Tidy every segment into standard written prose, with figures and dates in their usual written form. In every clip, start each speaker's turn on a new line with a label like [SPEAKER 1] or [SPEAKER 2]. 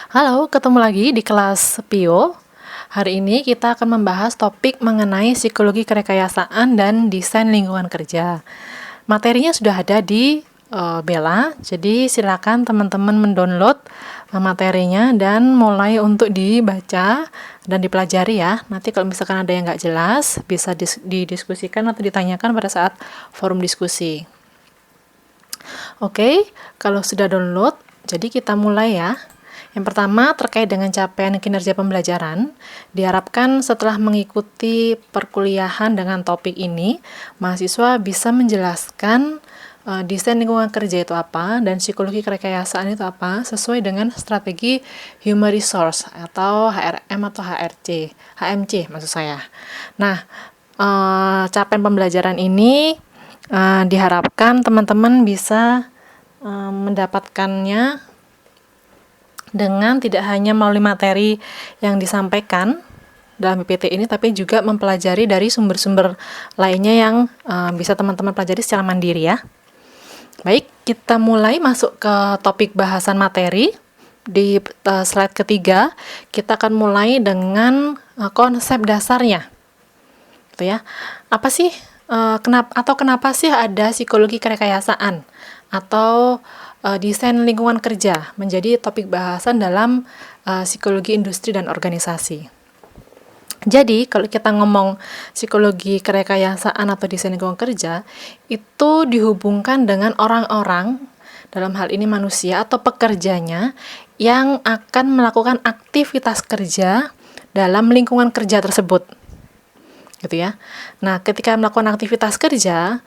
[SPEAKER 1] Halo, ketemu lagi di kelas PIO. Hari ini kita akan membahas topik mengenai psikologi kerekayasaan dan desain lingkungan kerja. Materinya sudah ada di Bella, jadi silakan teman-teman mendownload materinya dan mulai untuk dibaca dan dipelajari ya. Nanti kalau misalkan ada yang nggak jelas, bisa didiskusikan atau ditanyakan pada saat forum diskusi. Oke, kalau sudah download, jadi kita mulai ya. Yang pertama, terkait dengan capaian kinerja pembelajaran, diharapkan setelah mengikuti perkuliahan dengan topik ini, mahasiswa bisa menjelaskan desain lingkungan kerja itu apa dan psikologi kerekayasaan itu apa sesuai dengan strategi human resource atau HRM atau HMC maksud saya. Nah, capaian pembelajaran ini diharapkan teman-teman bisa mendapatkannya dengan tidak hanya melalui materi yang disampaikan dalam PPT ini, tapi juga mempelajari dari sumber-sumber lainnya yang bisa teman-teman pelajari secara mandiri ya. Baik, kita mulai masuk ke topik bahasan materi. Di slide ketiga, kita akan mulai dengan konsep dasarnya. Gitu ya. Apa sih kenapa sih ada psikologi kerekayasaan atau desain lingkungan kerja menjadi topik bahasan dalam psikologi industri dan organisasi. Jadi, kalau kita ngomong psikologi kerekayasaan atau desain lingkungan kerja, itu dihubungkan dengan orang-orang, dalam hal ini manusia atau pekerjanya, yang akan melakukan aktivitas kerja dalam lingkungan kerja tersebut. Gitu ya. Nah, ketika melakukan aktivitas kerja,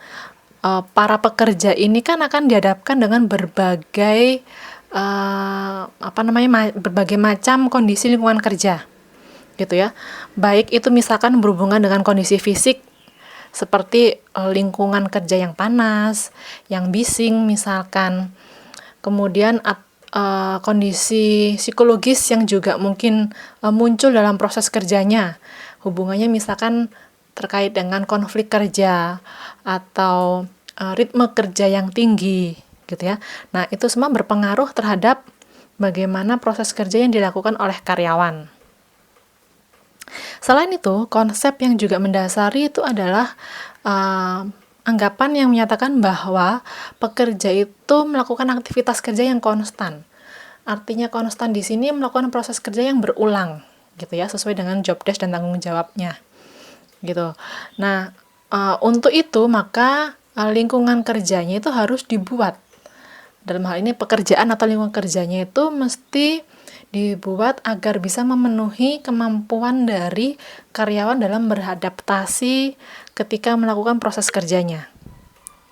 [SPEAKER 1] para pekerja ini kan akan dihadapkan dengan berbagai berbagai macam kondisi lingkungan kerja, gitu ya. Baik itu misalkan berhubungan dengan kondisi fisik seperti lingkungan kerja yang panas, yang bising misalkan, kemudian kondisi psikologis yang juga mungkin muncul dalam proses kerjanya, hubungannya misalkan terkait dengan konflik kerja atau ritme kerja yang tinggi gitu ya. Nah, itu semua berpengaruh terhadap bagaimana proses kerja yang dilakukan oleh karyawan. Selain itu, konsep yang juga mendasari itu adalah anggapan yang menyatakan bahwa pekerja itu melakukan aktivitas kerja yang konstan. Artinya konstan di sini melakukan proses kerja yang berulang gitu ya, sesuai dengan job desk dan tanggung jawabnya. Gitu. Nah, untuk itu maka lingkungan kerjanya itu harus dibuat. Dalam hal ini pekerjaan atau lingkungan kerjanya itu mesti dibuat agar bisa memenuhi kemampuan dari karyawan dalam beradaptasi ketika melakukan proses kerjanya.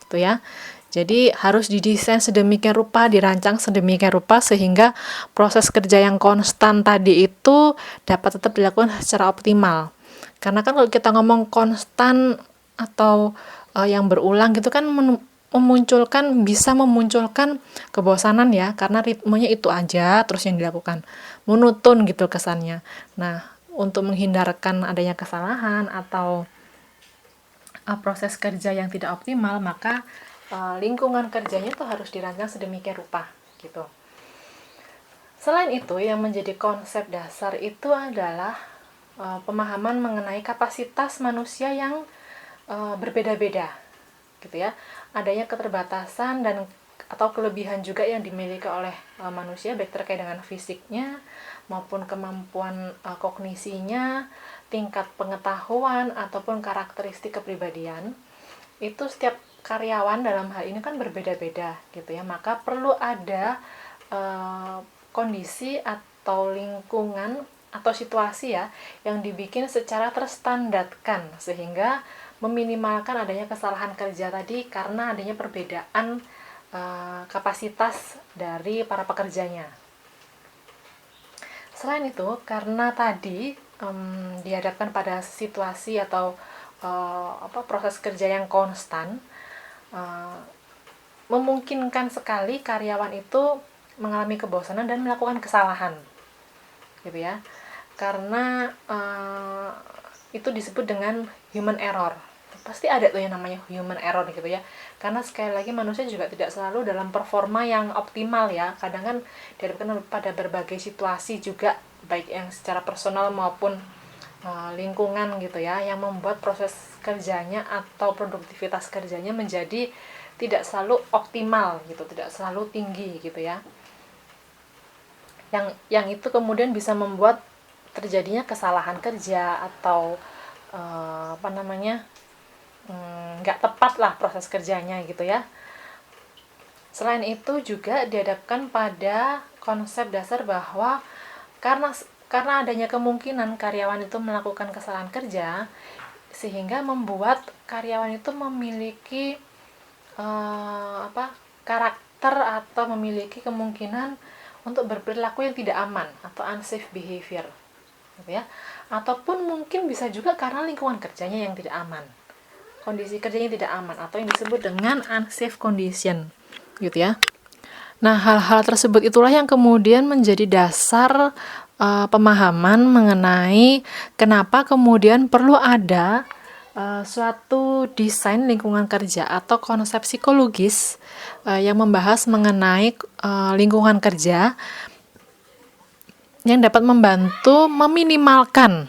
[SPEAKER 1] Gitu ya. Jadi harus didesain sedemikian rupa, dirancang sedemikian rupa sehingga proses kerja yang konstan tadi itu dapat tetap dilakukan secara optimal. Karena kan kalau kita ngomong konstan atau yang berulang gitu kan bisa memunculkan kebosanan ya, karena ritmenya itu aja terus yang dilakukan, monoton gitu kesannya. Nah, untuk menghindarkan adanya kesalahan atau proses kerja yang tidak optimal, maka lingkungan kerjanya tuh harus dirancang sedemikian rupa gitu. Selain itu, yang menjadi konsep dasar itu adalah pemahaman mengenai kapasitas manusia yang berbeda-beda gitu ya. Adanya keterbatasan dan atau kelebihan juga yang dimiliki oleh manusia, baik terkait dengan fisiknya maupun kemampuan kognisinya, tingkat pengetahuan ataupun karakteristik kepribadian. Itu setiap karyawan dalam hal ini kan berbeda-beda gitu ya. Maka perlu ada kondisi atau lingkungan atau situasi ya yang dibikin secara terstandarkan sehingga meminimalkan adanya kesalahan kerja tadi karena adanya perbedaan kapasitas dari para pekerjanya. Selain itu, karena tadi dihadapkan pada situasi atau proses kerja yang konstan, memungkinkan sekali karyawan itu mengalami kebosanan dan melakukan kesalahan, gitu ya. Karena itu disebut dengan human error pasti ada tuh yang namanya human error gitu ya, karena sekali lagi manusia juga tidak selalu dalam performa yang optimal ya, kadang kan dihadapkan pada berbagai situasi juga, baik yang secara personal maupun lingkungan gitu ya, yang membuat proses kerjanya atau produktivitas kerjanya menjadi tidak selalu optimal gitu, tidak selalu tinggi gitu ya, yang itu kemudian bisa membuat terjadinya kesalahan kerja atau nggak tepat lah proses kerjanya gitu ya. Selain itu juga dihadapkan pada konsep dasar bahwa karena adanya kemungkinan karyawan itu melakukan kesalahan kerja, sehingga membuat karyawan itu memiliki karakter atau memiliki kemungkinan untuk berperilaku yang tidak aman atau unsafe behavior gitu ya, ataupun mungkin bisa juga karena lingkungan kerjanya yang tidak aman, kondisi kerjanya tidak aman, atau yang disebut dengan unsafe condition gitu ya. Nah, hal-hal tersebut itulah yang kemudian menjadi dasar pemahaman mengenai kenapa kemudian perlu ada suatu desain lingkungan kerja atau konsep psikologis yang membahas mengenai lingkungan kerja yang dapat membantu meminimalkan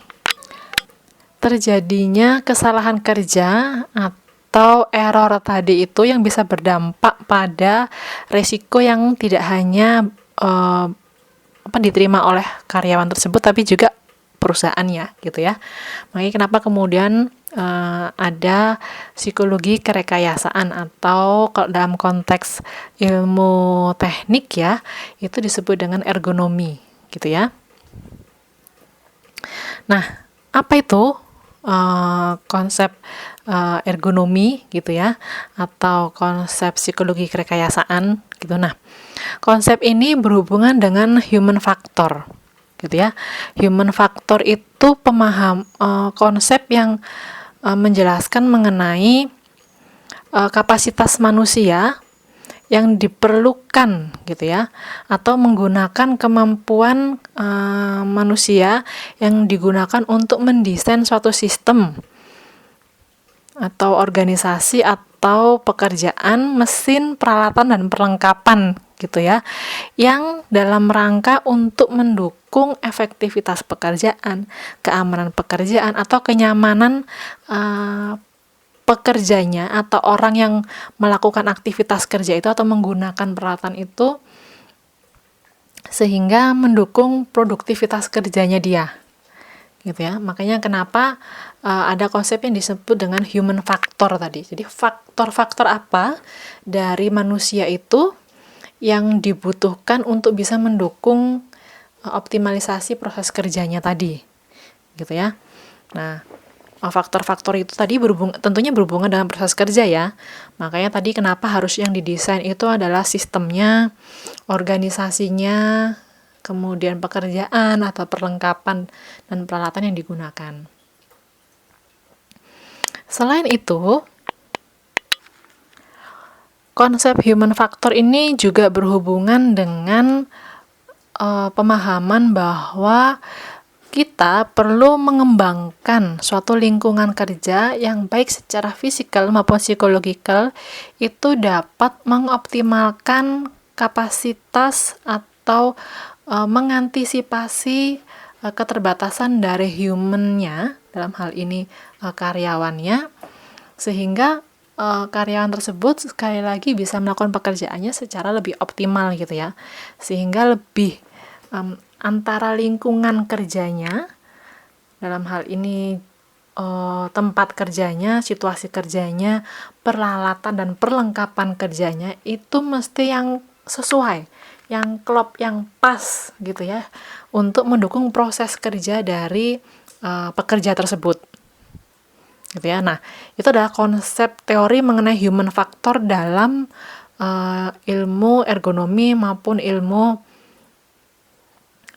[SPEAKER 1] terjadinya kesalahan kerja atau error tadi itu yang bisa berdampak pada resiko yang tidak hanya diterima oleh karyawan tersebut tapi juga perusahaannya gitu ya. Makanya kenapa kemudian ada psikologi kerekayasaan, atau kalau dalam konteks ilmu teknik ya itu disebut dengan ergonomi gitu ya. Nah, apa itu konsep ergonomi gitu ya, atau konsep psikologi kerekayasaan gitu. Nah, konsep ini berhubungan dengan human factor gitu ya. Human factor itu konsep yang menjelaskan mengenai kapasitas manusia yang diperlukan gitu ya, atau menggunakan kemampuan manusia yang digunakan untuk mendesain suatu sistem atau organisasi atau pekerjaan, mesin, peralatan dan perlengkapan gitu ya, yang dalam rangka untuk mendukung efektivitas pekerjaan, keamanan pekerjaan, atau kenyamanan pekerjanya atau orang yang melakukan aktivitas kerja itu atau menggunakan peralatan itu, sehingga mendukung produktivitas kerjanya dia gitu ya. Makanya kenapa ada konsep yang disebut dengan human factor tadi. Jadi faktor-faktor apa dari manusia itu yang dibutuhkan untuk bisa mendukung optimalisasi proses kerjanya tadi gitu ya. Nah, faktor-faktor itu tadi tentunya berhubungan dengan proses kerja ya. Makanya tadi kenapa harus yang didesain itu adalah sistemnya, organisasinya, kemudian pekerjaan atau perlengkapan dan peralatan yang digunakan. Selain itu, konsep human factor ini juga berhubungan dengan pemahaman bahwa kita perlu mengembangkan suatu lingkungan kerja yang baik secara fisikal maupun psikologikal itu dapat mengoptimalkan kapasitas atau mengantisipasi keterbatasan dari human-nya, dalam hal ini karyawannya, sehingga karyawan tersebut sekali lagi bisa melakukan pekerjaannya secara lebih optimal gitu ya, sehingga lebih antara lingkungan kerjanya, dalam hal ini tempat kerjanya, situasi kerjanya, peralatan dan perlengkapan kerjanya itu mesti yang sesuai, yang klop, yang pas gitu ya, untuk mendukung proses kerja dari pekerja tersebut gitu ya. Nah, itu adalah konsep teori mengenai human factor dalam ilmu ergonomi maupun ilmu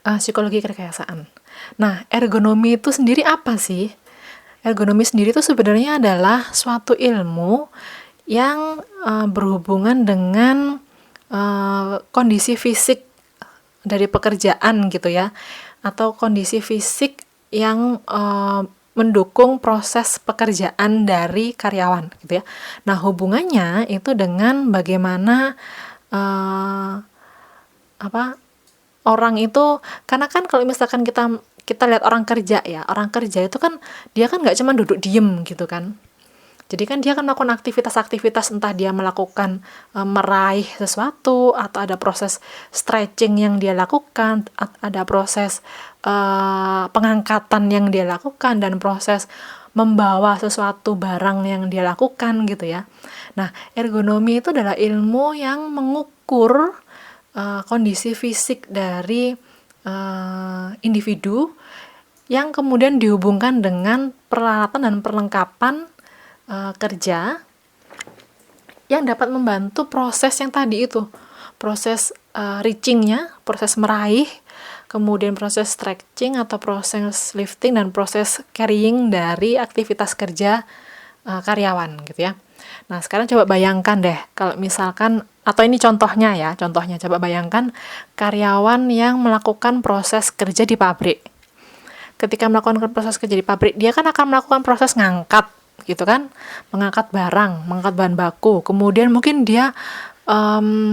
[SPEAKER 1] psikologi kerekayasaan. Nah, ergonomi itu sendiri apa sih? Ergonomi sendiri itu sebenarnya adalah suatu ilmu yang berhubungan dengan kondisi fisik dari pekerjaan gitu ya, atau kondisi fisik yang mendukung proses pekerjaan dari karyawan gitu ya. Nah, hubungannya itu dengan bagaimana orang itu, karena kan kalau misalkan kita lihat orang kerja ya, orang kerja itu kan dia kan nggak cuma duduk diem gitu kan. Jadi kan dia akan melakukan aktivitas-aktivitas, entah dia melakukan meraih sesuatu, atau ada proses stretching yang dia lakukan, ada proses pengangkatan yang dia lakukan, dan proses membawa sesuatu barang yang dia lakukan gitu ya. Nah, ergonomi itu adalah ilmu yang mengukur kondisi fisik dari individu yang kemudian dihubungkan dengan peralatan dan perlengkapan kerja yang dapat membantu proses yang tadi itu, proses reaching-nya, proses meraih, kemudian proses stretching atau proses lifting, dan proses carrying dari aktivitas kerja karyawan gitu ya. Nah, sekarang coba bayangkan deh kalau misalkan, atau ini contohnya ya, coba bayangkan karyawan yang melakukan proses kerja di pabrik. Ketika melakukan proses kerja di pabrik, dia kan akan melakukan proses ngangkat gitu kan, mengangkat barang, mengangkat bahan baku, kemudian mungkin dia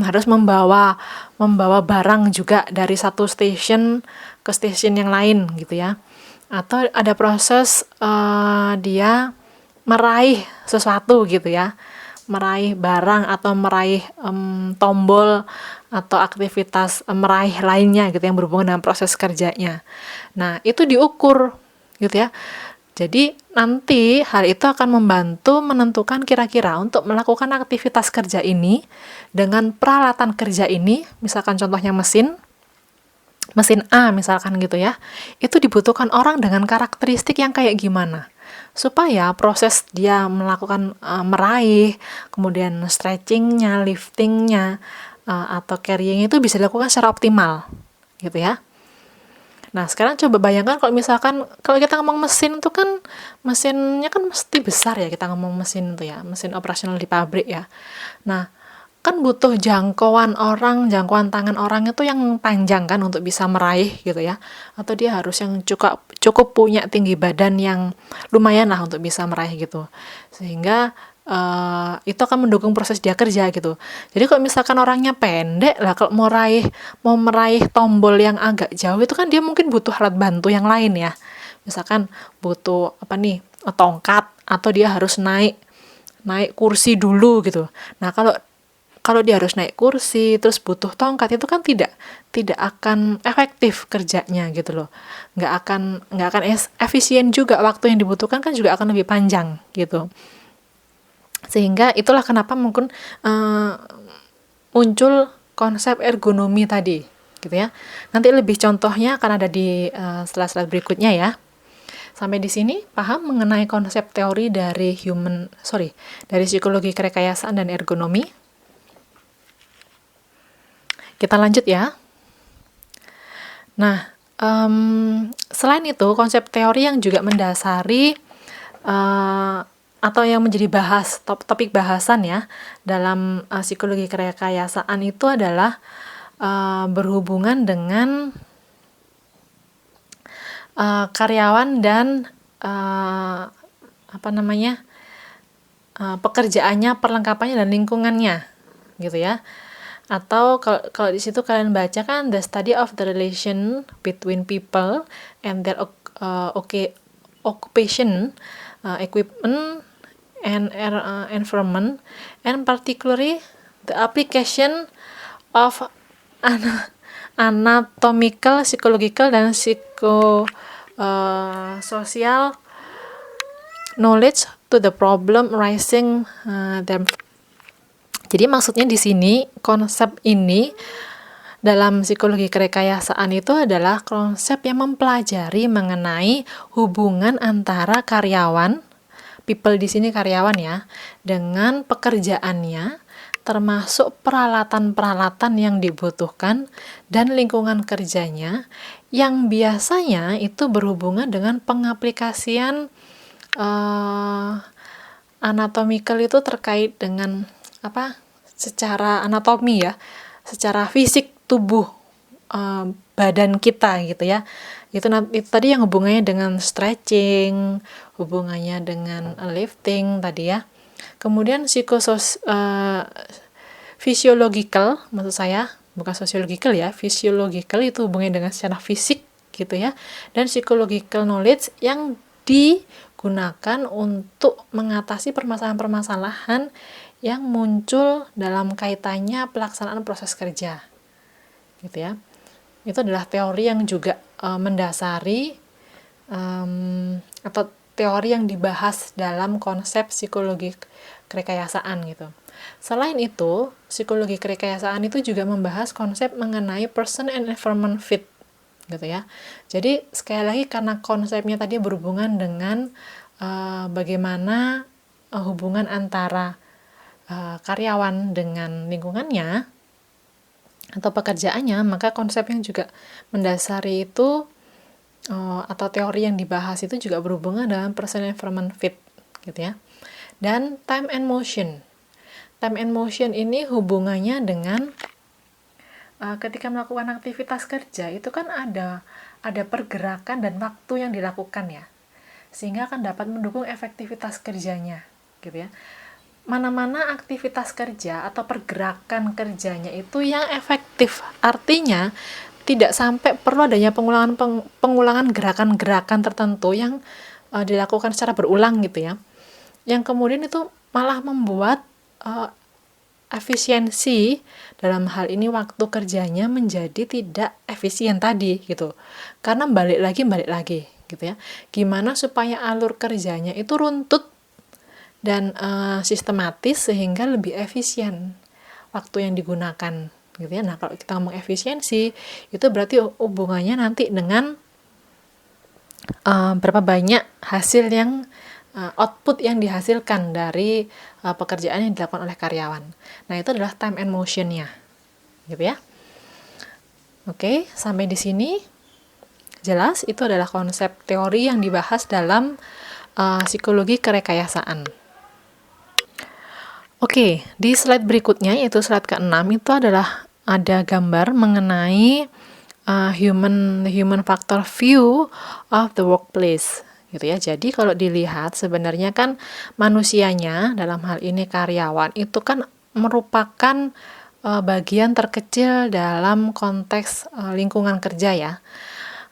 [SPEAKER 1] harus membawa barang juga dari satu stasiun ke stasiun yang lain gitu ya, atau ada proses dia meraih sesuatu gitu ya, meraih barang atau meraih tombol atau aktivitas meraih lainnya gitu yang berhubungan dengan proses kerjanya. Nah, itu diukur gitu ya. Jadi nanti hal itu akan membantu menentukan kira-kira untuk melakukan aktivitas kerja ini dengan peralatan kerja ini, misalkan contohnya mesin A misalkan gitu ya, itu dibutuhkan orang dengan karakteristik yang kayak gimana, supaya proses dia melakukan meraih, kemudian stretchingnya, liftingnya, atau carrying itu bisa dilakukan secara optimal gitu ya. Nah, sekarang coba bayangkan kalau misalkan, kalau kita ngomong mesin itu kan, mesinnya kan mesti besar ya, kita ngomong mesin itu ya, mesin operasional di pabrik ya. Nah, kan butuh jangkauan tangan orang itu yang panjang kan untuk bisa meraih gitu ya. Atau dia harus yang cukup punya tinggi badan yang lumayan lah untuk bisa meraih gitu. Sehingga itu akan mendukung proses dia kerja gitu. Jadi kalau misalkan orangnya pendek lah, kalau mau meraih tombol yang agak jauh itu kan dia mungkin butuh alat bantu yang lain ya. Misalkan butuh tongkat, atau dia harus naik kursi dulu gitu. Nah, kalau dia harus naik kursi terus butuh tongkat, itu kan tidak akan efektif kerjanya gitu loh. Nggak akan efisien juga, waktu yang dibutuhkan kan juga akan lebih panjang gitu. Sehingga itulah kenapa mungkin muncul konsep ergonomi tadi gitu ya. Nanti lebih contohnya akan ada di slide-slide berikutnya ya. Sampai di sini paham mengenai konsep teori dari psikologi kerekayasaan dan ergonomi. Kita lanjut ya. Nah, selain itu konsep teori yang juga mendasari atau yang menjadi topik bahasan ya dalam psikologi kerekayasaan itu adalah berhubungan dengan karyawan dan pekerjaannya, perlengkapannya dan lingkungannya gitu ya. Atau kalau di situ kalian baca kan, the study of the relation between people and their occupation, equipment and environment, and particularly the application of anatomical, psychological, dan social knowledge to the problem arising them. Jadi maksudnya di sini, konsep ini dalam psikologi kerekayasaan itu adalah konsep yang mempelajari mengenai hubungan antara karyawan, people di sini karyawan ya, dengan pekerjaannya, termasuk peralatan-peralatan yang dibutuhkan dan lingkungan kerjanya yang biasanya itu berhubungan dengan pengaplikasian anatomikal itu terkait dengan secara anatomi ya, secara fisik tubuh badan kita gitu ya, Itu tadi yang hubungannya dengan stretching, hubungannya dengan lifting tadi ya. Kemudian physiological, maksud saya bukan sociological ya, physiological itu hubungannya dengan secara fisik gitu ya, dan psychological knowledge yang digunakan untuk mengatasi permasalahan-permasalahan yang muncul dalam kaitannya pelaksanaan proses kerja gitu ya. Itu adalah teori yang juga mendasari atau teori yang dibahas dalam konsep psikologi kerekayasaan gitu. Selain itu, psikologi kerekayasaan itu juga membahas konsep mengenai person and environment fit gitu ya. Jadi sekali lagi karena konsepnya tadi berhubungan dengan bagaimana hubungan antara karyawan dengan lingkungannya atau pekerjaannya, maka konsep yang juga mendasari itu atau teori yang dibahas itu juga berhubungan dengan person environment fit gitu ya. Dan time and motion. Time and motion ini hubungannya dengan ketika melakukan aktivitas kerja itu kan ada pergerakan dan waktu yang dilakukan ya, sehingga akan dapat mendukung efektivitas kerjanya gitu ya. Mana-mana aktivitas kerja atau pergerakan kerjanya itu yang efektif, artinya tidak sampai perlu adanya pengulangan gerakan-gerakan tertentu yang dilakukan secara berulang gitu ya, yang kemudian itu malah membuat efisiensi dalam hal ini waktu kerjanya menjadi tidak efisien tadi gitu, karena balik lagi gitu ya, gimana supaya alur kerjanya itu runtut dan sistematis sehingga lebih efisien waktu yang digunakan gitu ya. Nah kalau kita ngomong efisiensi itu berarti hubungannya nanti dengan berapa banyak hasil yang output yang dihasilkan dari pekerjaan yang dilakukan oleh karyawan. Nah itu adalah time and motion-nya gitu ya. Oke, sampai di sini jelas itu adalah konsep teori yang dibahas dalam psikologi kerekayasaan. Oke, di slide berikutnya yaitu slide ke-6 itu adalah ada gambar mengenai human factor view of the workplace gitu ya. Jadi kalau dilihat sebenarnya kan manusianya dalam hal ini karyawan itu kan merupakan bagian terkecil dalam konteks lingkungan kerja ya.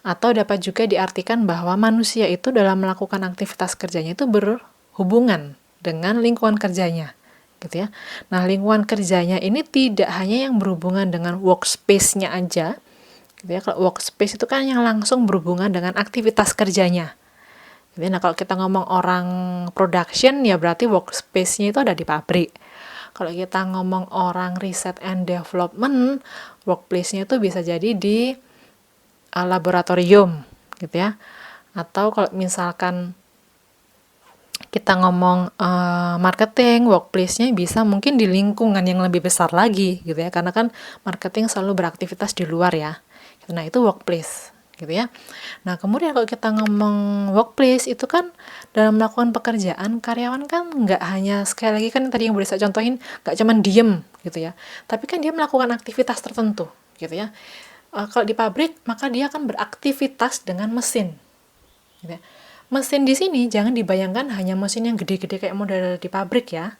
[SPEAKER 1] Atau dapat juga diartikan bahwa manusia itu dalam melakukan aktivitas kerjanya itu berhubungan dengan lingkungan kerjanya gitu ya. Nah, lingkungan kerjanya ini tidak hanya yang berhubungan dengan workspace-nya aja gitu ya. Kalau workspace itu kan yang langsung berhubungan dengan aktivitas kerjanya gitu ya. Nah, kalau kita ngomong orang production ya berarti workspace-nya itu ada di pabrik. Kalau kita ngomong orang research and development, workplace-nya itu bisa jadi di laboratorium gitu ya. Atau kalau misalkan kita ngomong marketing, workplace-nya bisa mungkin di lingkungan yang lebih besar lagi gitu ya, karena kan marketing selalu beraktivitas di luar ya. Nah itu workplace gitu ya. Nah kemudian kalau kita ngomong workplace itu kan dalam melakukan pekerjaan karyawan kan nggak hanya sekali lagi kan tadi yang boleh saya contohin nggak cuman diem gitu ya, tapi kan dia melakukan aktivitas tertentu gitu ya. Kalau di pabrik maka dia akan beraktivitas dengan mesin gitu ya. Mesin di sini jangan dibayangkan hanya mesin yang gede-gede kayak model di pabrik ya.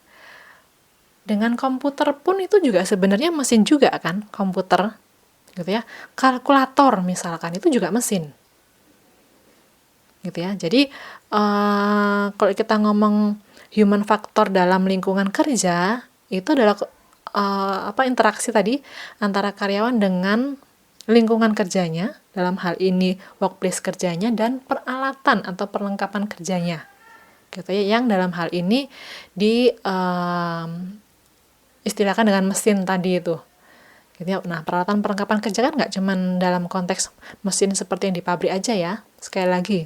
[SPEAKER 1] Dengan komputer pun itu juga sebenarnya mesin juga kan, komputer gitu ya. Kalkulator misalkan itu juga mesin. Gitu ya. Jadi kalau kita ngomong human factor dalam lingkungan kerja itu adalah interaksi tadi antara karyawan dengan lingkungan kerjanya, dalam hal ini workplace kerjanya, dan peralatan atau perlengkapan kerjanya gitu ya, yang dalam hal ini istilahkan dengan mesin tadi itu gitu ya. Nah peralatan perlengkapan kerja kan nggak cuman dalam konteks mesin seperti yang di pabrik aja ya. Sekali lagi,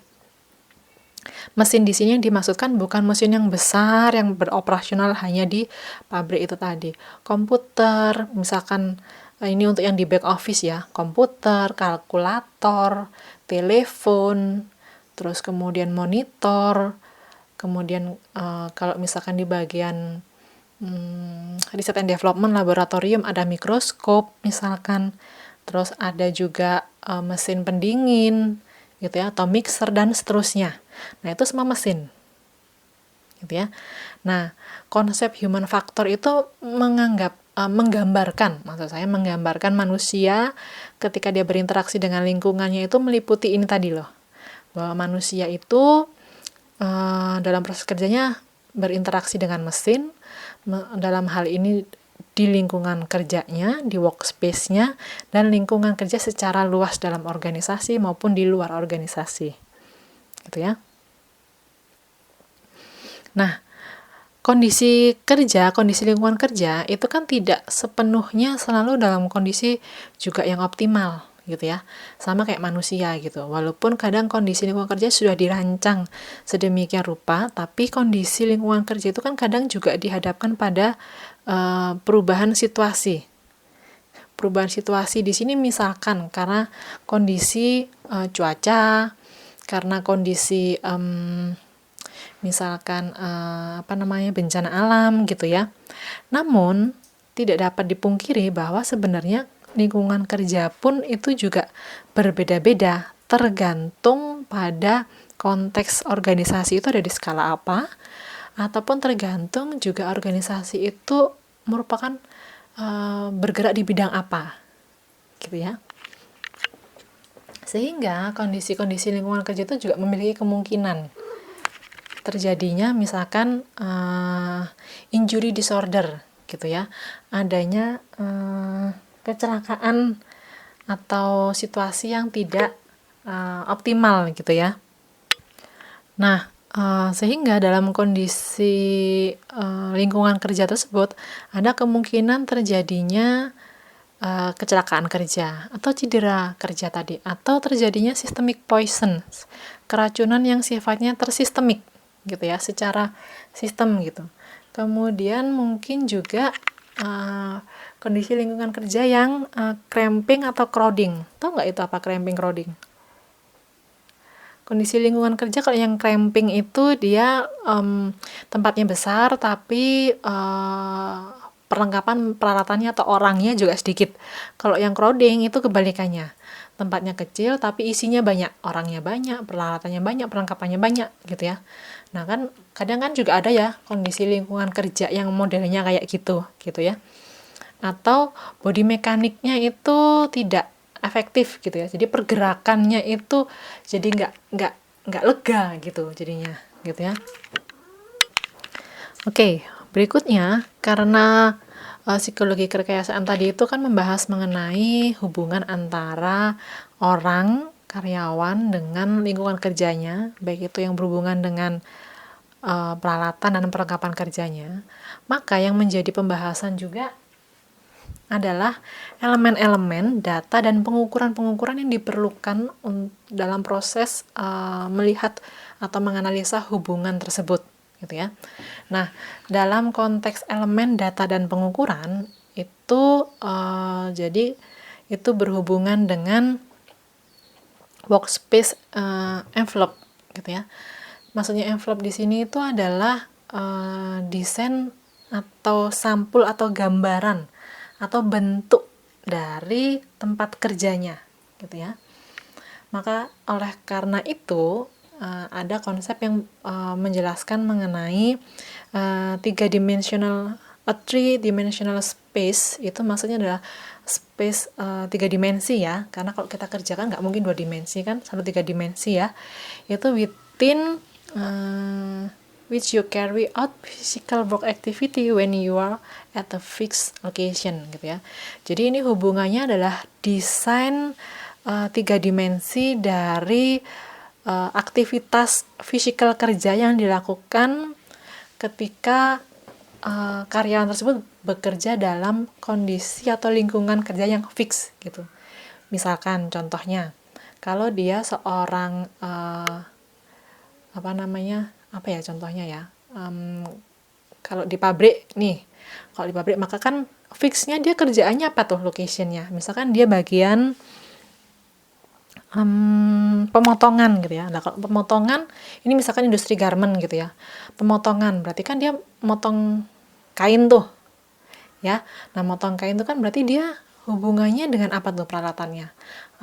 [SPEAKER 1] mesin di sini yang dimaksudkan bukan mesin yang besar yang beroperasional hanya di pabrik itu tadi. Komputer misalkan, ini untuk yang di back office ya, komputer, kalkulator, telepon, terus kemudian monitor, kemudian kalau misalkan di bagian research and development laboratorium ada mikroskop misalkan, terus ada juga mesin pendingin gitu ya, atau mixer dan seterusnya. Nah, itu semua mesin, gitu ya. Nah, konsep human factor itu menggambarkan manusia ketika dia berinteraksi dengan lingkungannya itu meliputi ini tadi loh, bahwa manusia itu dalam proses kerjanya berinteraksi dengan mesin, dalam hal ini di lingkungan kerjanya, di workspace-nya, dan lingkungan kerja secara luas dalam organisasi maupun di luar organisasi, gitu ya. Nah, kondisi lingkungan kerja itu kan tidak sepenuhnya selalu dalam kondisi juga yang optimal, gitu ya. Sama kayak manusia gitu. Walaupun kadang kondisi lingkungan kerja sudah dirancang sedemikian rupa, tapi kondisi lingkungan kerja itu kan kadang juga dihadapkan pada perubahan situasi. Perubahan situasi di sini misalkan karena kondisi cuaca, karena kondisi misalkan bencana alam gitu ya. Namun tidak dapat dipungkiri bahwa sebenarnya lingkungan kerja pun itu juga berbeda-beda, tergantung pada konteks organisasi itu ada di skala apa, ataupun tergantung juga organisasi itu merupakan bergerak di bidang apa, gitu ya. Sehingga kondisi-kondisi lingkungan kerja itu juga memiliki kemungkinan terjadinya misalkan injury disorder, gitu ya, adanya kecelakaan atau situasi yang tidak optimal, gitu ya. Nah, sehingga dalam kondisi lingkungan kerja tersebut ada kemungkinan terjadinya kecelakaan kerja atau cedera kerja tadi, atau terjadinya systemic poison, keracunan yang sifatnya tersistemik, gitu ya, secara sistem gitu. Kemudian mungkin juga kondisi lingkungan kerja yang cramping atau crowding. Tahu nggak itu apa cramping, crowding? Kondisi lingkungan kerja kalau yang cramping itu dia tempatnya besar tapi perlengkapan peralatannya atau orangnya juga sedikit. Kalau yang crowding itu kebalikannya, tempatnya kecil tapi isinya banyak, orangnya banyak, peralatannya banyak, perlengkapannya banyak, gitu ya. Nah kan kadang kan juga ada ya kondisi lingkungan kerja yang modelnya kayak gitu ya. Atau body mekaniknya itu tidak efektif gitu ya. Jadi pergerakannya itu jadi nggak lega gitu jadinya, gitu ya. Oke, berikutnya karena psikologi kerekayasaan tadi itu kan membahas mengenai hubungan antara orang, karyawan dengan lingkungan kerjanya, baik itu yang berhubungan dengan peralatan dan perlengkapan kerjanya. Maka yang menjadi pembahasan juga adalah elemen-elemen data dan pengukuran-pengukuran yang diperlukan dalam proses melihat atau menganalisa hubungan tersebut, gitu ya. Nah, dalam konteks elemen data dan pengukuran itu jadi itu berhubungan dengan workspace envelope, gitu ya. Maksudnya envelope di sini itu adalah desain atau sampul atau gambaran atau bentuk dari tempat kerjanya, gitu ya. Maka oleh karena itu ada konsep yang menjelaskan mengenai three dimensional space. Itu maksudnya adalah space 3 dimensi ya, karena kalau kita kerjakan nggak mungkin 2 dimensi kan, selalu 3 dimensi ya. Itu within which you carry out physical work activity when you are at a fixed location, gitu ya. Jadi ini hubungannya adalah desain 3 dimensi dari aktivitas fisikal kerja yang dilakukan ketika karyawan tersebut bekerja dalam kondisi atau lingkungan kerja yang fix, gitu. Misalkan contohnya, kalau dia seorang contohnya ya, kalau di pabrik nih, maka kan fixnya dia kerjaannya apa tuh locationnya, misalkan dia bagian pemotongan, gitu ya. Nah kalau pemotongan ini misalkan industri garment, gitu ya, pemotongan berarti kan dia motong kain tuh ya. Nah motong kain itu kan berarti dia hubungannya dengan apa tuh peralatannya?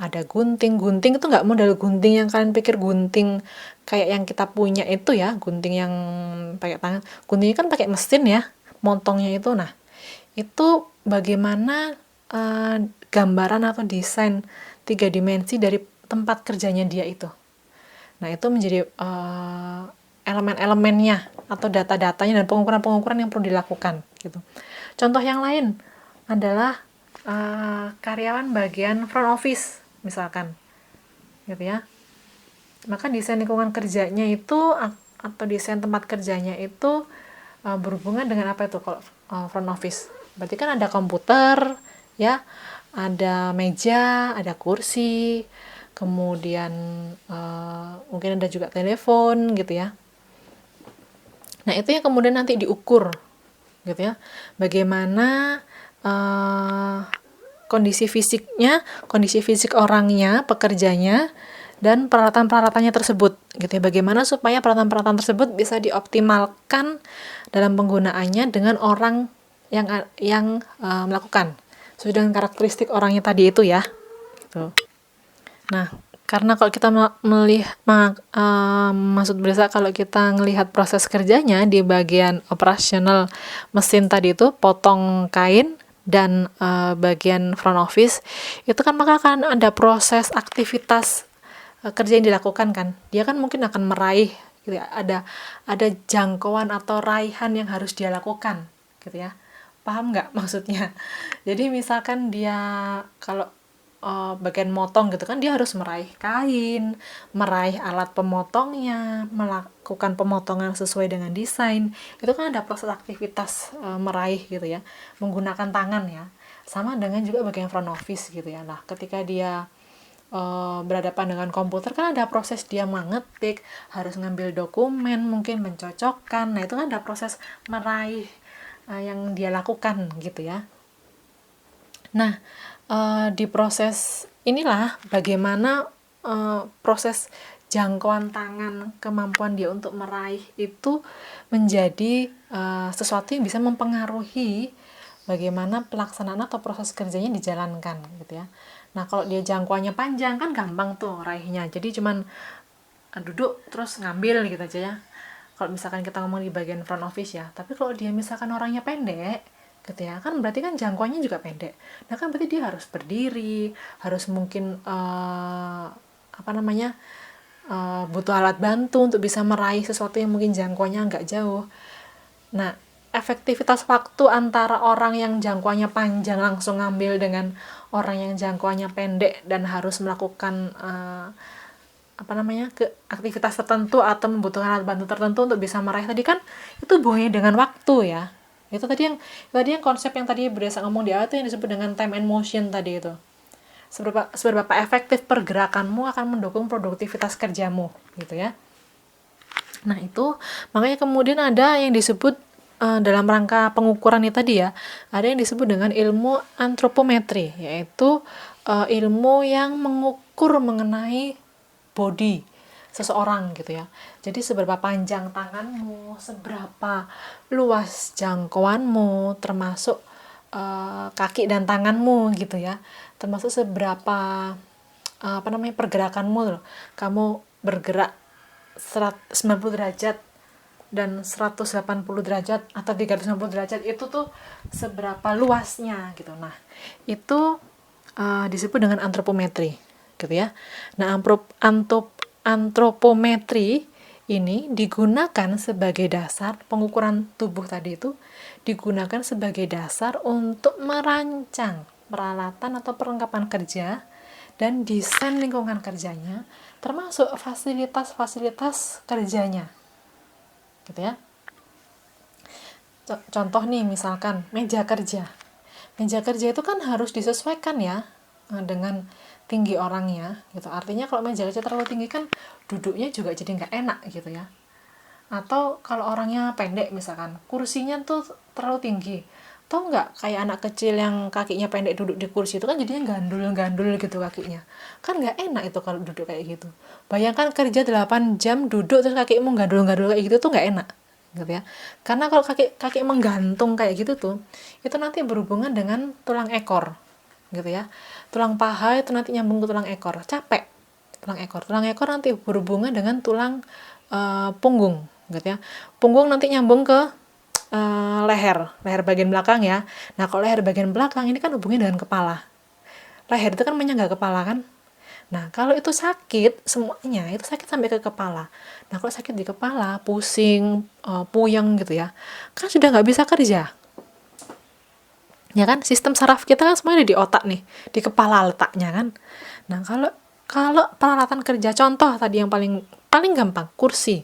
[SPEAKER 1] Ada gunting itu nggak model gunting yang kalian pikir gunting kayak yang kita punya itu ya, gunting yang pakai tangan. Guntingnya kan pakai mesin ya, montongnya itu. Nah, itu bagaimana gambaran atau desain 3 dimensi dari tempat kerjanya dia itu. Nah, itu menjadi elemen-elemennya atau data-datanya dan pengukuran-pengukuran yang perlu dilakukan gitu. Contoh yang lain adalah karyawan bagian front office misalkan gitu ya. Maka desain lingkungan kerjanya itu atau desain tempat kerjanya itu berhubungan dengan apa itu kalau front office. Berarti kan ada komputer ya, ada meja, ada kursi, kemudian mungkin ada juga telepon gitu ya. Nah, itu yang kemudian nanti diukur gitu ya. Bagaimana kondisi fisiknya, kondisi fisik orangnya, pekerjanya, dan peralatan-peralatannya tersebut gitu ya. Bagaimana supaya peralatan-peralatan tersebut bisa dioptimalkan dalam penggunaannya dengan orang yang melakukan sesuai dengan karakteristik orangnya tadi itu ya gitu. Nah, karena kalau kita maksud berasa kalau kita ngelihat proses kerjanya di bagian operasional mesin tadi itu, potong kain dan bagian front office itu kan, maka akan ada proses aktivitas kerja yang dilakukan kan. Dia kan mungkin akan meraih gitu ya, ada jangkauan atau raihan yang harus dia lakukan gitu ya. Paham nggak maksudnya? Jadi misalkan dia kalau bagian motong gitu kan, dia harus meraih kain, meraih alat pemotongnya, melakukan pemotongan sesuai dengan desain. Itu kan ada proses aktivitas meraih gitu ya, menggunakan tangan ya. Sama dengan juga bagian front office gitu ya. Nah, ketika dia berhadapan dengan komputer kan ada proses dia mengetik, harus ngambil dokumen, mungkin mencocokkan. Nah, itu kan ada proses meraih yang dia lakukan gitu ya. Nah, di proses inilah bagaimana proses jangkauan tangan, kemampuan dia untuk meraih itu menjadi sesuatu yang bisa mempengaruhi bagaimana pelaksanaan atau proses kerjanya dijalankan gitu ya. Nah, kalau dia jangkauannya panjang kan gampang tuh raihnya. Jadi cuman duduk terus ngambil gitu aja ya. Kalau misalkan kita ngomong di bagian front office ya. Tapi kalau dia misalkan orangnya pendek gitu ya, kan berarti kan jangkauannya juga pendek. Nah, kan berarti dia harus berdiri, harus mungkin butuh alat bantu untuk bisa meraih sesuatu yang mungkin jangkauannya agak jauh. Nah, efektivitas waktu antara orang yang jangkauannya panjang langsung ngambil dengan orang yang jangkauannya pendek dan harus melakukan aktivitas tertentu atau membutuhkan alat bantu tertentu untuk bisa meraih tadi kan, itu hubungannya dengan waktu ya. Itu tadi yang konsep yang tadi Bresa ngomong di awal itu yang disebut dengan time and motion tadi itu. Seberapa efektif pergerakanmu akan mendukung produktivitas kerjamu gitu ya. Nah, itu makanya kemudian ada yang disebut dalam rangka pengukuran ini tadi ya, ada yang disebut dengan ilmu antropometri, yaitu ilmu yang mengukur mengenai body seseorang gitu ya. Jadi seberapa panjang tanganmu, seberapa luas jangkauanmu, termasuk kaki dan tanganmu gitu ya. Termasuk seberapa pergerakanmu loh. Kamu bergerak 90 derajat dan 180 derajat atau 360 derajat itu tuh seberapa luasnya gitu. Nah, itu disebut dengan antropometri gitu ya. Nah, antropometri ini digunakan sebagai dasar pengukuran tubuh tadi itu, digunakan sebagai dasar untuk merancang peralatan atau perlengkapan kerja dan desain lingkungan kerjanya, termasuk fasilitas-fasilitas kerjanya gitu ya. Contoh nih, misalkan meja kerja itu kan harus disesuaikan ya dengan tinggi orangnya gitu. Artinya kalau meja kerja terlalu tinggi kan duduknya juga jadi nggak enak gitu ya. Atau kalau orangnya pendek misalkan, kursinya tuh terlalu tinggi, tau nggak kayak anak kecil yang kakinya pendek duduk di kursi itu kan jadinya gandul gitu kakinya, kan nggak enak itu kalau duduk kayak gitu. Bayangkan kerja 8 jam duduk terus kakimu gandul kayak gitu tuh nggak enak gitu ya. Karena kalau kaki menggantung kayak gitu tuh, itu nanti berhubungan dengan tulang ekor gitu ya. Tulang paha itu nanti nyambung ke tulang ekor, capek. Tulang ekor nanti berhubungan dengan tulang punggung, gitu ya. Punggung nanti nyambung ke leher bagian belakang ya. Nah, kalau leher bagian belakang ini kan hubungannya dengan kepala. Leher itu kan menyangga kepala kan. Nah, kalau itu sakit, semuanya itu sakit sampai ke kepala. Nah, kalau sakit di kepala, pusing, puyeng gitu ya, kan sudah nggak bisa kerja. Ya kan, sistem saraf kita kan semuanya di otak nih, di kepala letaknya kan. Nah, kalau peralatan kerja, contoh tadi yang paling gampang, kursi,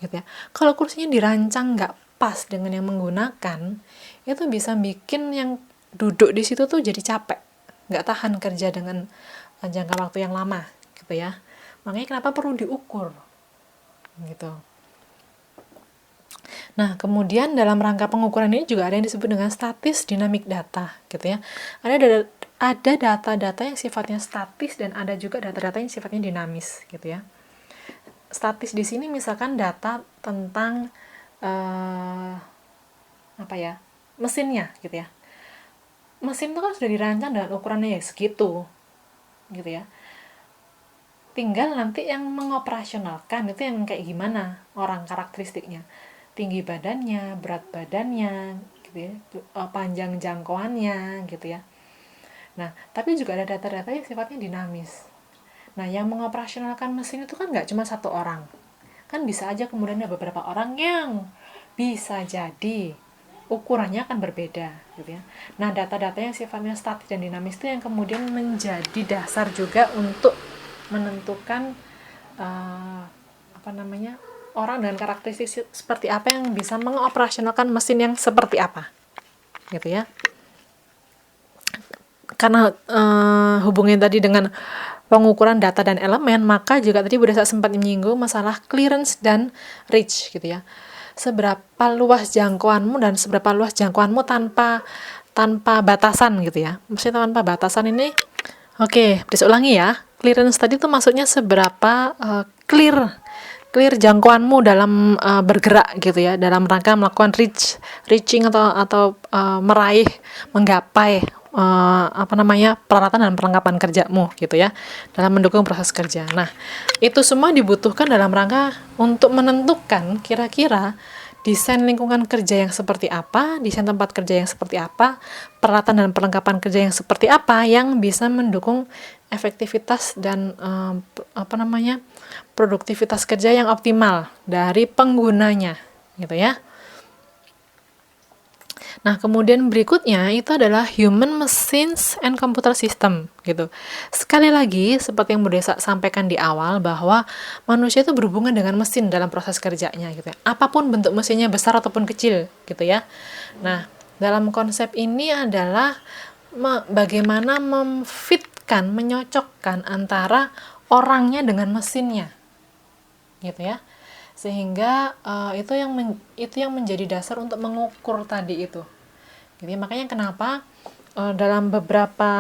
[SPEAKER 1] gitu ya. Kalau kursinya dirancang nggak pas dengan yang menggunakan, itu bisa bikin yang duduk di situ tuh jadi capek, nggak tahan kerja dengan jangka waktu yang lama gitu ya. Makanya kenapa perlu diukur gitu. Nah, kemudian dalam rangka pengukuran ini juga ada yang disebut dengan statis dinamik data gitu ya. Ada data-data yang sifatnya statis dan ada juga data-data yang sifatnya dinamis gitu ya. Statis di sini misalkan data tentang mesinnya gitu ya. Mesin itu kan sudah dirancang dengan ukurannya ya segitu gitu ya. Tinggal nanti yang mengoperasionalkan itu yang kayak gimana orang karakteristiknya, tinggi badannya, berat badannya gitu ya, panjang jangkauannya gitu ya. Nah, tapi juga ada data-data yang sifatnya dinamis. Nah, yang mengoperasionalkan mesin itu kan nggak cuma satu orang, kan bisa aja kemudian ada beberapa orang yang bisa jadi ukurannya akan berbeda gitu ya. Nah, data-data yang sifatnya statis dan dinamis itu yang kemudian menjadi dasar juga untuk menentukan orang dengan karakteristik seperti apa yang bisa mengoperasionalkan mesin yang seperti apa gitu ya. Karena hubungannya tadi dengan pengukuran data dan elemen, maka juga tadi Bu Desa sempat menyinggung masalah clearance dan reach gitu ya. Seberapa luas jangkauanmu dan seberapa luas jangkauanmu tanpa batasan gitu ya. Maksudnya tanpa batasan ini, oke, bisa ulangi ya. Clearance tadi itu maksudnya seberapa clear jangkauanmu dalam bergerak gitu ya, dalam rangka melakukan reaching atau meraih, menggapai peralatan dan perlengkapan kerjamu gitu ya, dalam mendukung proses kerja. Nah, itu semua dibutuhkan dalam rangka untuk menentukan kira-kira desain lingkungan kerja yang seperti apa, desain tempat kerja yang seperti apa, peralatan dan perlengkapan kerja yang seperti apa yang bisa mendukung efektivitas dan produktivitas kerja yang optimal dari penggunanya gitu ya. Nah, kemudian berikutnya itu adalah human machines and computer system gitu. Sekali lagi seperti yang Bu Desa sampaikan di awal bahwa manusia itu berhubungan dengan mesin dalam proses kerjanya gitu ya. Apapun bentuk mesinnya, besar ataupun kecil gitu ya. Nah, dalam konsep ini adalah bagaimana memfitkan, menyocokkan antara orangnya dengan mesinnya gitu ya, sehingga itu yang menjadi dasar untuk mengukur tadi itu. Jadi makanya kenapa dalam beberapa,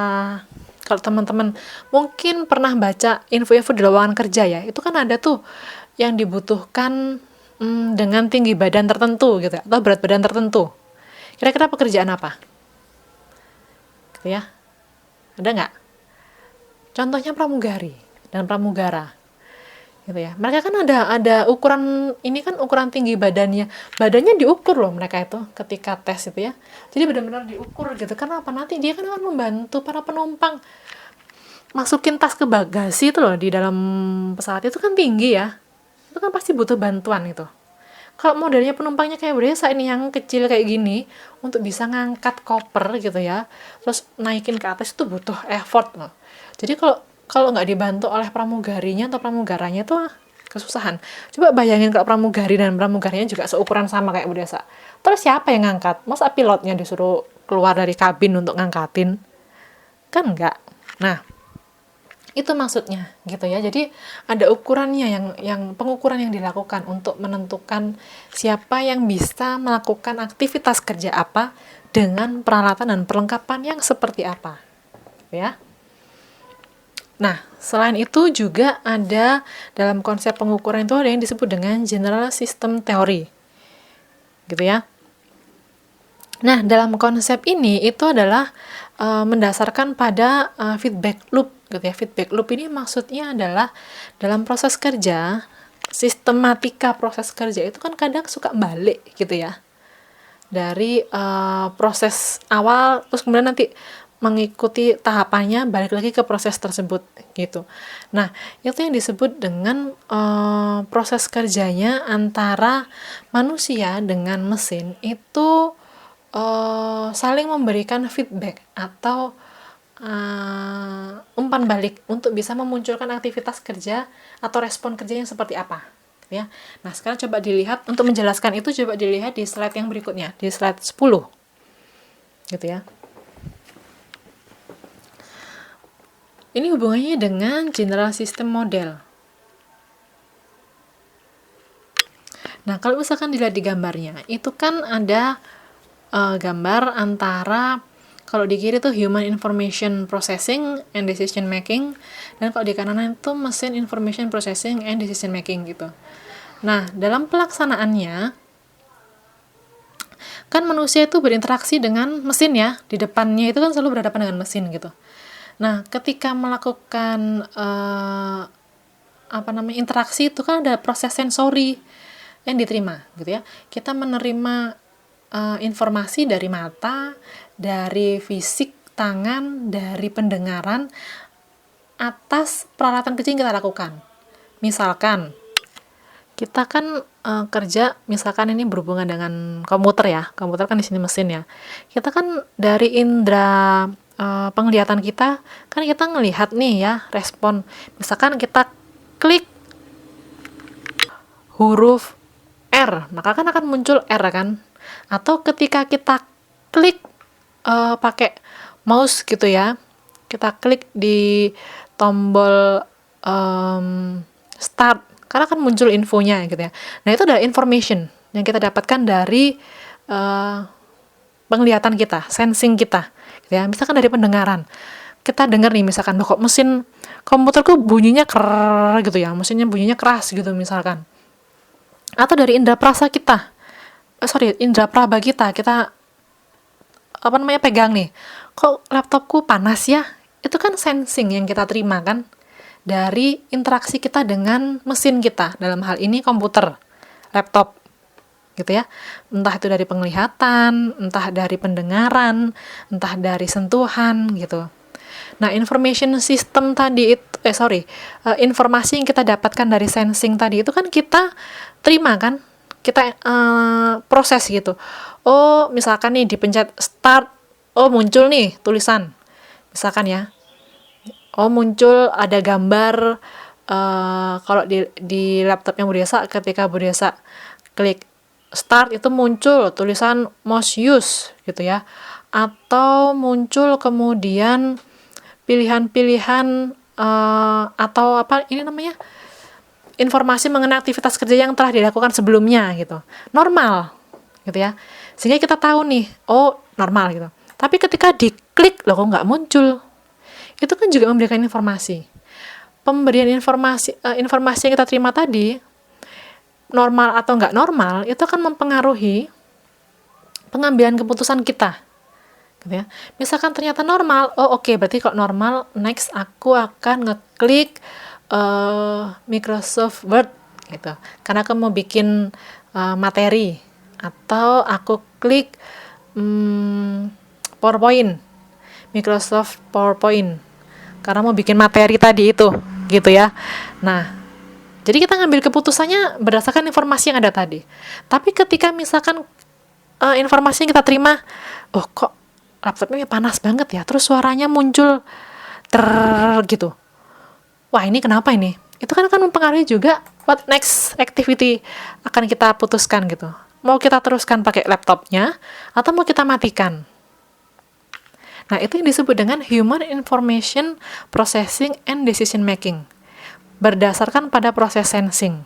[SPEAKER 1] kalau teman-teman mungkin pernah baca info-info di lowongan kerja ya, itu kan ada tuh yang dibutuhkan dengan tinggi badan tertentu gitu ya, atau berat badan tertentu. Kira-kira pekerjaan apa? Gitu ya. Ada nggak? Contohnya pramugari dan pramugara. Gitu ya. Mereka kan ada ukuran, ini kan ukuran tinggi badannya diukur loh mereka itu ketika tes itu ya. Jadi benar-benar diukur gitu. Karena apa? Nanti dia kan akan membantu para penumpang masukin tas ke bagasi itu loh di dalam pesawat, itu kan tinggi ya. Itu kan pasti butuh bantuan itu. Kalau modelnya penumpangnya kayak Bu Desa ini yang kecil kayak gini, untuk bisa ngangkat koper gitu ya, terus naikin ke atas itu butuh effort loh. Jadi kalau nggak dibantu oleh pramugarinya atau pramugaranya tuh kesusahan. Coba bayangin kalau pramugari dan pramugarinya juga seukuran sama kayak Bu Desa. Terus siapa yang ngangkat? Masa pilotnya disuruh keluar dari kabin untuk ngangkatin? Kan enggak. Nah, itu maksudnya gitu ya. Jadi ada ukurannya, yang pengukuran yang dilakukan untuk menentukan siapa yang bisa melakukan aktivitas kerja apa dengan peralatan dan perlengkapan yang seperti apa. Ya. Nah, selain itu juga ada dalam konsep pengukuran itu ada yang disebut dengan General System Theory. Gitu ya. Nah, dalam konsep ini itu adalah mendasarkan pada feedback loop gitu ya. Feedback loop ini maksudnya adalah dalam proses kerja, sistematika proses kerja itu kan kadang suka balik gitu ya. Dari proses awal terus kemudian nanti mengikuti tahapannya balik lagi ke proses tersebut gitu. Nah, itu yang disebut dengan proses kerjanya antara manusia dengan mesin itu saling memberikan feedback atau umpan balik untuk bisa memunculkan aktivitas kerja atau respon kerja yang seperti apa ya. Nah, sekarang coba dilihat untuk menjelaskan itu, coba dilihat di slide yang berikutnya, di slide 10 gitu ya. Ini hubungannya dengan general system model. Nah, kalau misalkan dilihat di gambarnya, itu kan ada gambar antara, kalau di kiri itu human information processing and decision making, dan kalau di kanan itu machine information processing and decision making gitu. Nah, dalam pelaksanaannya kan manusia itu berinteraksi dengan mesin ya, di depannya itu kan selalu berhadapan dengan mesin gitu. Nah, ketika melakukan interaksi itu kan ada proses sensori yang diterima gitu ya. Kita menerima informasi dari mata, dari fisik tangan, dari pendengaran atas peralatan kerja yang kita lakukan. Misalkan kita kan kerja, misalkan ini berhubungan dengan komputer ya, komputer kan di sini mesin ya. Kita kan dari indera penglihatan kita, kan kita ngelihat nih ya respon. Misalkan kita klik huruf R, maka kan akan muncul R kan. Atau ketika kita klik pakai mouse gitu ya, kita klik di tombol start, karena kan muncul infonya gitu ya. Nah, itu adalah information yang kita dapatkan dari penglihatan kita, sensing kita gitu ya. Misalkan dari pendengaran, kita dengar nih misalkan, kok mesin komputerku bunyinya kerer gitu ya, mesinnya bunyinya keras gitu misalkan. Atau dari indera perasa kita, indera praba kita pegang nih, kok laptopku panas ya, itu kan sensing yang kita terima kan dari interaksi kita dengan mesin kita, dalam hal ini komputer, laptop gitu ya. Entah itu dari penglihatan, entah dari pendengaran, entah dari sentuhan gitu. Nah, information system tadi itu informasi yang kita dapatkan dari sensing tadi itu kan kita terima kan, kita proses gitu. Oh, misalkan nih dipencet start, oh muncul nih tulisan misalkan ya, oh muncul ada gambar, kalau di laptopnya Bu Desa, ketika Bu Desa klik start itu muncul tulisan most use gitu ya, atau muncul kemudian pilihan-pilihan atau informasi mengenai aktivitas kerja yang telah dilakukan sebelumnya gitu, normal gitu ya, sehingga kita tahu nih, oh normal gitu. Tapi ketika diklik loh kok nggak muncul, itu kan juga memberikan informasi. Pemberian informasi yang kita terima tadi, normal atau nggak normal, itu akan mempengaruhi pengambilan keputusan kita gitu ya. Misalkan ternyata normal, oh oke, berarti kalau normal, next aku akan ngeklik Microsoft Word gitu, karena aku mau bikin materi, atau aku klik PowerPoint, Microsoft PowerPoint, karena mau bikin materi tadi itu gitu ya. Nah, jadi kita ngambil keputusannya berdasarkan informasi yang ada tadi. Tapi ketika misalkan informasi yang kita terima, oh kok laptopnya panas banget ya, terus suaranya muncul gitu, wah ini kenapa ini? Itu kan akan mempengaruhi juga what next activity akan kita putuskan gitu. Mau kita teruskan pakai laptopnya atau mau kita matikan. Nah, itu yang disebut dengan human information processing and decision making, berdasarkan pada proses sensing.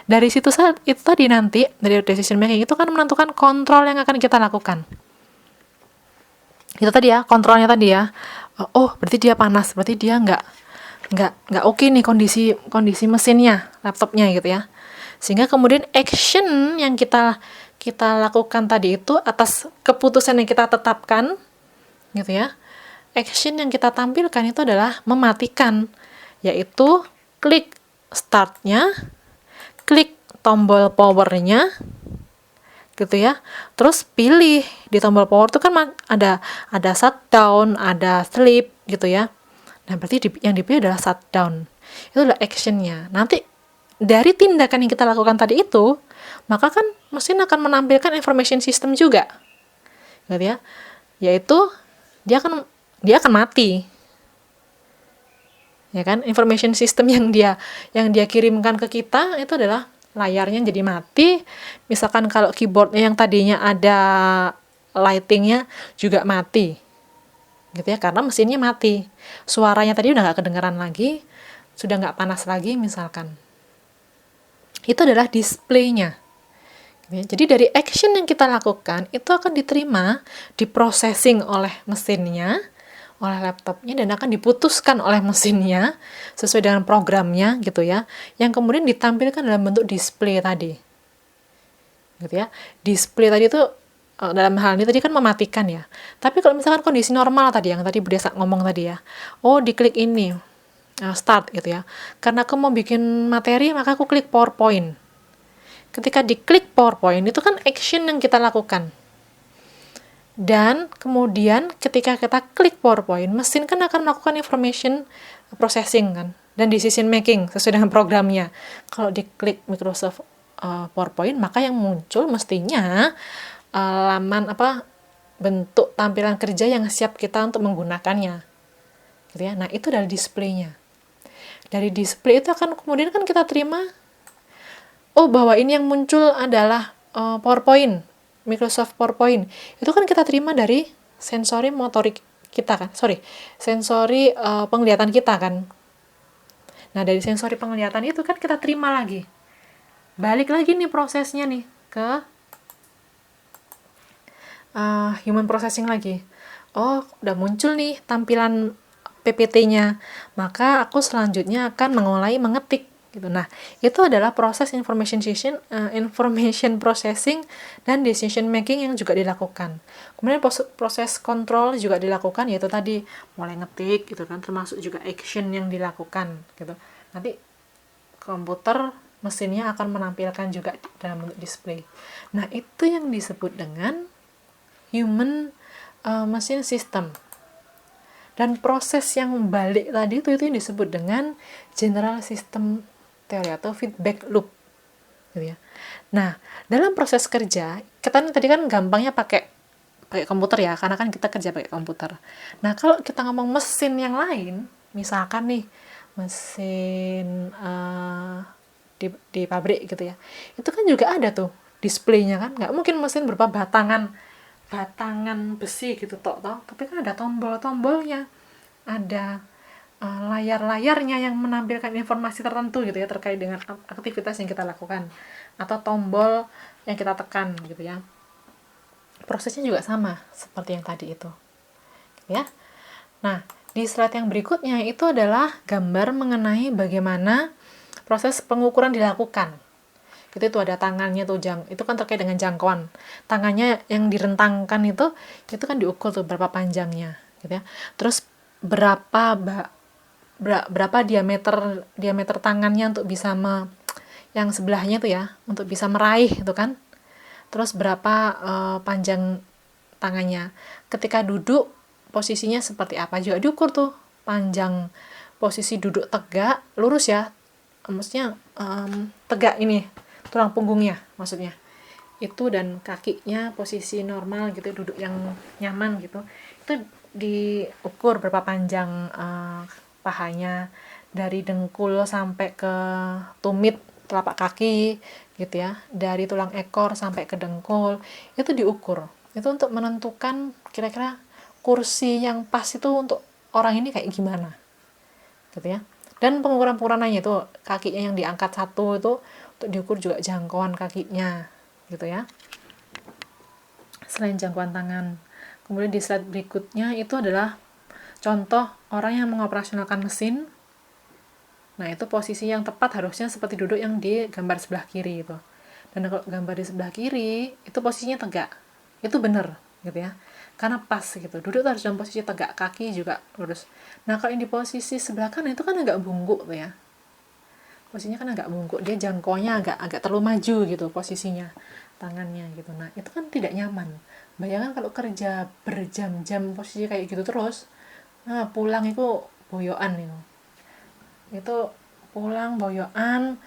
[SPEAKER 1] Dari situ itu tadi nanti, dari decision making itu kan menentukan kontrol yang akan kita lakukan. Itu tadi ya, kontrolnya tadi ya. Oh, berarti dia panas, berarti dia nggak oke nih kondisi mesinnya, laptopnya gitu ya. Sehingga kemudian action yang kita kita lakukan tadi itu atas keputusan yang kita tetapkan, gitu ya. Action yang kita tampilkan itu adalah mematikan, yaitu klik startnya, klik tombol powernya, gitu ya. Terus pilih di tombol power itu kan ada shutdown, ada sleep, gitu ya. Nah, berarti yang dipilih adalah shutdown. Itu adalah actionnya. Nanti dari tindakan yang kita lakukan tadi itu, maka kan mesin akan menampilkan information system juga, gitu ya. Yaitu dia akan mati, ya kan. Information system yang dia kirimkan ke kita itu adalah layarnya jadi mati. Misalkan kalau keyboardnya yang tadinya ada lightingnya juga mati, gitu ya, karena mesinnya mati. Suaranya tadi udah nggak kedengaran lagi, sudah nggak panas lagi misalkan. Itu adalah displaynya. Jadi dari action yang kita lakukan itu akan diterima, diprocessing oleh mesinnya, oleh laptopnya, dan akan diputuskan oleh mesinnya sesuai dengan programnya, gitu ya, yang kemudian ditampilkan dalam bentuk display tadi, gitu ya. Display tadi itu dalam hal ini tadi kan mematikan ya. Tapi kalau misalkan kondisi normal tadi yang tadi Bu Desa ngomong tadi ya, diklik ini start, gitu ya, karena aku mau bikin materi maka aku klik PowerPoint. Ketika diklik PowerPoint itu kan action yang kita lakukan. Dan kemudian ketika kita klik PowerPoint, mesin kan akan melakukan information processing kan, dan decision making sesuai dengan programnya. Kalau diklik Microsoft PowerPoint, maka yang muncul mestinya bentuk tampilan kerja yang siap kita untuk menggunakannya, gitu ya. Nah, itu dari displaynya. Dari display itu akan kemudian kan kita terima, bahwa ini yang muncul adalah PowerPoint, Microsoft PowerPoint. Itu kan kita terima dari sensori motorik kita kan, sensori penglihatan kita kan. Nah, dari sensori penglihatan itu kan kita terima lagi. Balik lagi nih prosesnya nih ke human processing lagi. Udah muncul nih tampilan PPT-nya. Maka aku selanjutnya akan mulai mengetik, gitu. Nah, itu adalah proses information processing dan decision making yang juga dilakukan. Kemudian proses control juga dilakukan, yaitu tadi mulai ngetik, gitu kan, termasuk juga action yang dilakukan, gitu. Nanti komputer mesinnya akan menampilkan juga dalam bentuk display. Nah, itu yang disebut dengan human machine system. Dan proses yang balik tadi itu yang disebut dengan general system teori atau feedback loop, gitu ya. Nah, dalam proses kerja kita tadi kan gampangnya pakai komputer ya, karena kan kita kerja pakai komputer. Nah, kalau kita ngomong mesin yang lain, misalkan nih mesin di pabrik, gitu ya, itu kan juga ada tuh displaynya kan. Nggak mungkin mesin berupa batangan besi gitu tapi kan ada tombol-tombolnya, ada layar-layarnya yang menampilkan informasi tertentu, gitu ya, terkait dengan aktivitas yang kita lakukan, atau tombol yang kita tekan, gitu ya. Prosesnya juga sama seperti yang tadi itu, gitu ya. Nah, di slide yang berikutnya itu adalah gambar mengenai bagaimana proses pengukuran dilakukan. Itu ada tangannya tuh, itu kan terkait dengan jangkauan. Tangannya yang direntangkan itu kan diukur tuh berapa panjangnya, gitu ya. Terus berapa diameter tangannya untuk bisa yang sebelahnya tuh ya, untuk bisa meraih itu kan. Terus berapa panjang tangannya. Ketika duduk posisinya seperti apa juga diukur tuh. Panjang posisi duduk tegak, lurus ya. Maksudnya tegak ini, tulang punggungnya maksudnya. Itu, dan kakinya posisi normal gitu, duduk yang nyaman gitu. Itu diukur berapa panjang pahanya, dari dengkul sampai ke tumit telapak kaki, gitu ya. Dari tulang ekor sampai ke dengkul, itu diukur. Itu untuk menentukan kira-kira kursi yang pas itu untuk orang ini kayak gimana, gitu ya. Dan pengukuran-pengukurannya itu kakinya yang diangkat satu itu untuk diukur juga jangkauan kakinya, gitu ya. Selain jangkauan tangan. Kemudian di slide berikutnya itu adalah contoh orang yang mengoperasionalkan mesin. Nah, itu posisi yang tepat harusnya seperti duduk yang di gambar sebelah kiri itu. Dan kalau gambar di sebelah kiri itu posisinya tegak, itu bener gitu ya, karena pas gitu, duduk tuh harus dalam posisi tegak, kaki juga lurus. Nah kalau yang di posisi sebelah kanan itu kan agak bungkuk tuh ya, posisinya kan agak bungkuk, dia jangkauannya agak terlalu maju gitu posisinya tangannya gitu. Nah itu kan tidak nyaman. Bayangkan kalau kerja berjam-jam posisi kayak gitu terus, nah pulang itu boyoan itu pulang boyoan,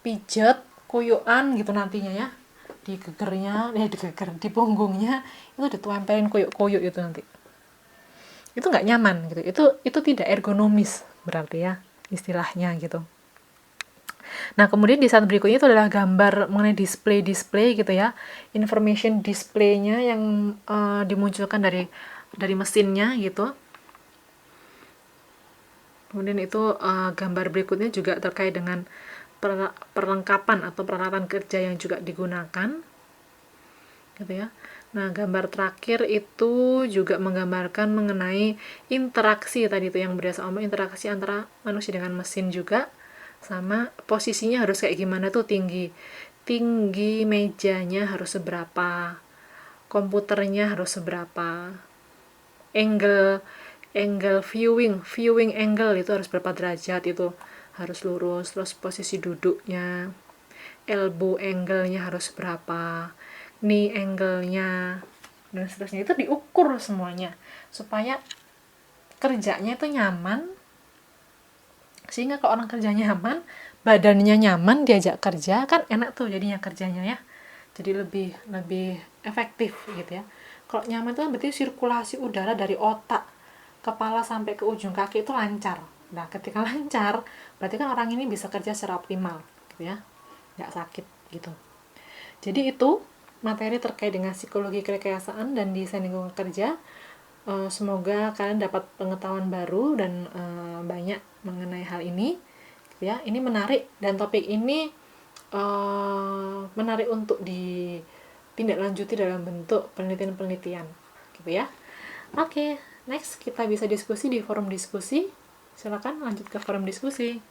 [SPEAKER 1] pijet, kuyuan gitu nantinya ya, di gegernya, di punggungnya itu ditempelin kuyuk-kuyuk itu nanti. Itu nggak nyaman gitu. Itu tidak ergonomis berarti ya istilahnya gitu. Nah, kemudian di saat berikutnya itu adalah gambar mengenai display gitu ya. Information display-nya yang dimunculkan dari mesinnya gitu. Kemudian itu gambar berikutnya juga terkait dengan perlengkapan atau peralatan kerja yang juga digunakan gitu ya. Nah, gambar terakhir itu juga menggambarkan mengenai interaksi tadi itu yang biasa omong, interaksi antara manusia dengan mesin juga, sama posisinya harus kayak gimana tuh, tinggi mejanya harus seberapa, komputernya harus seberapa, angle viewing angle itu harus berapa derajat, itu harus lurus, terus posisi duduknya, elbow angle-nya harus berapa, knee angle-nya, dan seterusnya. Itu diukur semuanya supaya kerjanya itu nyaman, sehingga kalau orang kerja nyaman, badannya nyaman, diajak kerja kan enak tuh jadinya kerjanya ya, jadi lebih efektif gitu ya. Kalau nyaman itu kan berarti sirkulasi udara dari otak, kepala sampai ke ujung kaki itu lancar. Nah ketika lancar berarti kan orang ini bisa kerja secara optimal gitu ya, nggak sakit gitu. Jadi itu materi terkait dengan psikologi kerekayasaan dan desain lingkungan kerja. Semoga kalian dapat pengetahuan baru dan banyak mengenai hal ini gitu ya. Ini menarik dan topik ini menarik untuk ditindaklanjuti dalam bentuk penelitian-penelitian gitu ya. Oke, next kita bisa diskusi di forum diskusi. Silakan lanjut ke forum diskusi.